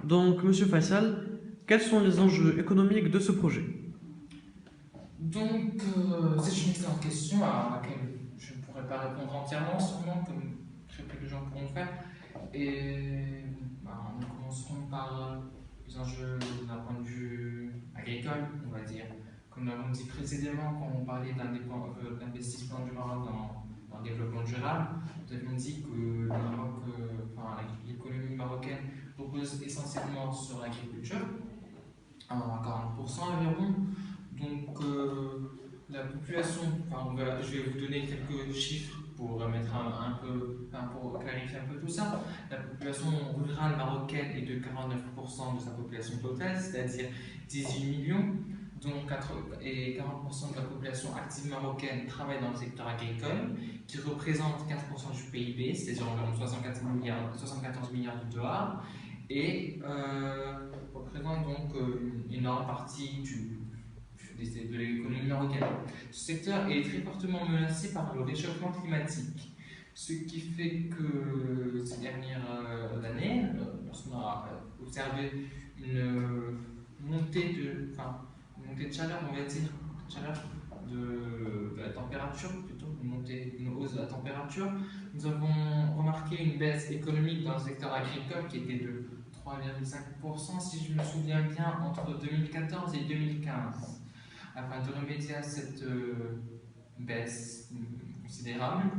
Donc, Monsieur Faisal, quels sont les enjeux économiques de ce projet? C'est une excellente question à laquelle je ne pourrais pas répondre entièrement, sûrement, comme très peu de gens pourront le faire. Nous commencerons par les enjeux d'un point de vue agricole, on va dire. Comme nous l'avons dit précédemment, quand on parlait d'investissement du Maroc dans le développement durable, nous avions dit que le Maroc, l'économie marocaine repose essentiellement sur l'agriculture, à 40% environ. La population, je vais vous donner quelques chiffres pour mettre pour clarifier un peu tout ça. La population rurale marocaine est de 49% de sa population totale, c'est-à-dire 18 millions. Et 40% de la population active marocaine travaille dans le secteur agricole, qui représente 15% du PIB, c'est-à-dire environ 74 milliards de dollars, et représente donc une énorme partie de l'économie marocaine. Ce secteur est très fortement menacé par le réchauffement climatique, ce qui fait que ces dernières années, lorsqu'on a observé une montée de chaleur, on va dire, de la température, plutôt une hausse de la température, nous avons remarqué une baisse économique dans le secteur agricole qui était de 3,5%, si je me souviens bien, entre 2014 et 2015. Afin de remédier à cette baisse considérable,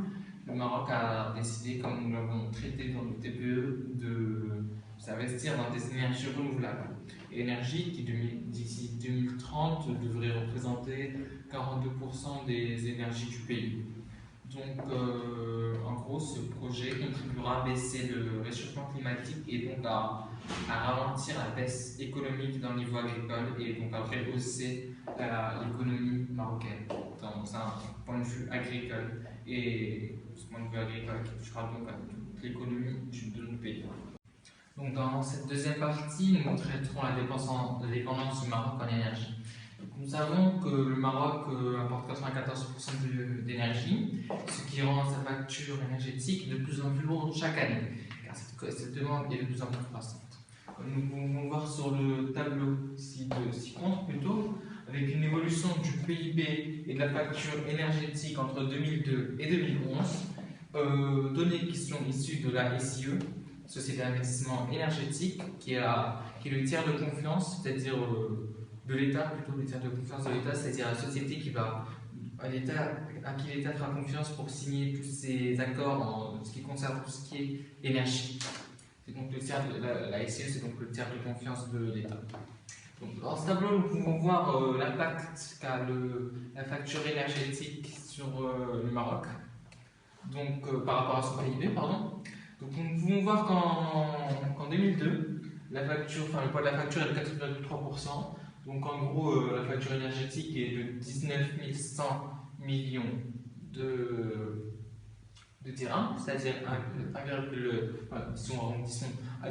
le Maroc a décidé, comme nous l'avons traité dans le TPE, de s'investir dans des énergies renouvelables. Énergie qui, d'ici 2030, devrait représenter 42% des énergies du pays. En gros, ce projet contribuera à baisser le réchauffement climatique et donc à ralentir la baisse économique dans le niveau agricole et donc à rehausser l'économie marocaine. C'est un point de vue agricole et ce point de vue agricole qui touchera donc à toute l'économie de notre pays. Donc dans cette deuxième partie, nous traiterons la dépendance du Maroc en énergie. Nous savons que le Maroc apporte 94% d'énergie, ce qui rend sa facture énergétique de plus en plus lourde chaque année, car cette demande est de plus en plus croissante. Nous pouvons voir sur le tableau ci-contre plutôt, avec une évolution du PIB et de la facture énergétique entre 2002 et 2011, données qui sont issues de la SIE, Société d'investissement énergétique, qui est le tiers de confiance, c'est-à-dire de l'État, plutôt le tiers de confiance de l'État, c'est-à-dire la société à qui l'État fera confiance pour signer tous ces accords en ce qui concerne tout ce qui est énergie. C'est donc la SIE, c'est donc le tiers de confiance de l'État. Dans ce tableau, nous pouvons voir l'impact qu'a la facture énergétique sur le Maroc, par rapport à son PIB, pardon. Donc nous pouvons voir qu'en 2002, le poids de la facture est de 4,3%. Donc en gros, la facture énergétique est de 19 100 millions de dirhams, c'est-à-dire à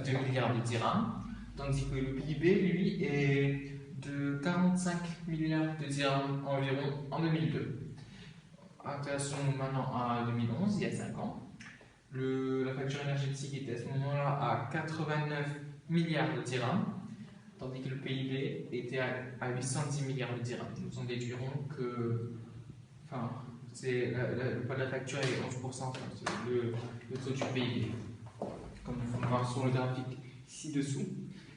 2 milliards de dirhams, tandis que le PIB, lui, est de 45 milliards de dirhams environ en 2002. Intéressons maintenant à 2011, il y a 5 ans. La facture énergétique était à ce moment-là à 89 milliards de dirhams, tandis que le PIB était à 810 milliards de dirhams. Nous en déduirons que le poids de la facture est 11%, le taux du PIB, comme vous pouvez voir sur le graphique ci-dessous.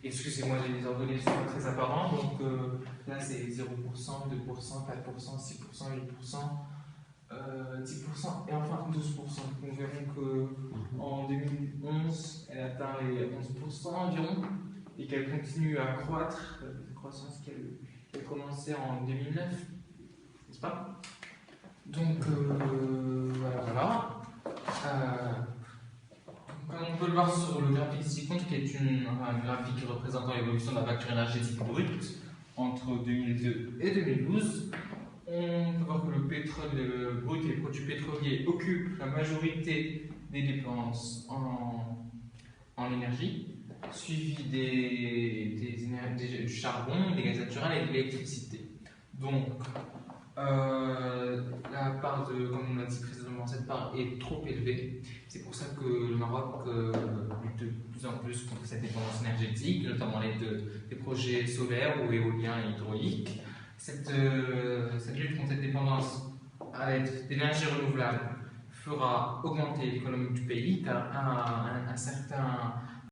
Excusez-moi, j'ai des ordonnées qui sont pas très apparents, donc là c'est 0%, 2%, 4%, 6%, 8%. 10% et enfin 12%. Nous verrons qu'en 2011, elle atteint les 11% environ et qu'elle continue à croître, la croissance qu'elle commençait en 2009, n'est-ce pas? Voilà. Comme on peut le voir sur le graphique ci-contre, qui est un graphique représentant l'évolution de la facture énergétique brute entre 2002 et 2012, on peut voir que le pétrole brut et les produits pétroliers occupent la majorité des dépenses en énergie, suivi du charbon, des gaz naturels et de l'électricité. Donc, La part comme on l'a dit précédemment, cette part est trop élevée. C'est pour ça que le Maroc lutte de plus en plus contre cette dépendance énergétique, notamment l'aide des projets solaires ou éoliens et hydrauliques. Cette lutte contre cette dépendance à l'aide d'énergies renouvelables fera augmenter l'économie du pays car un certain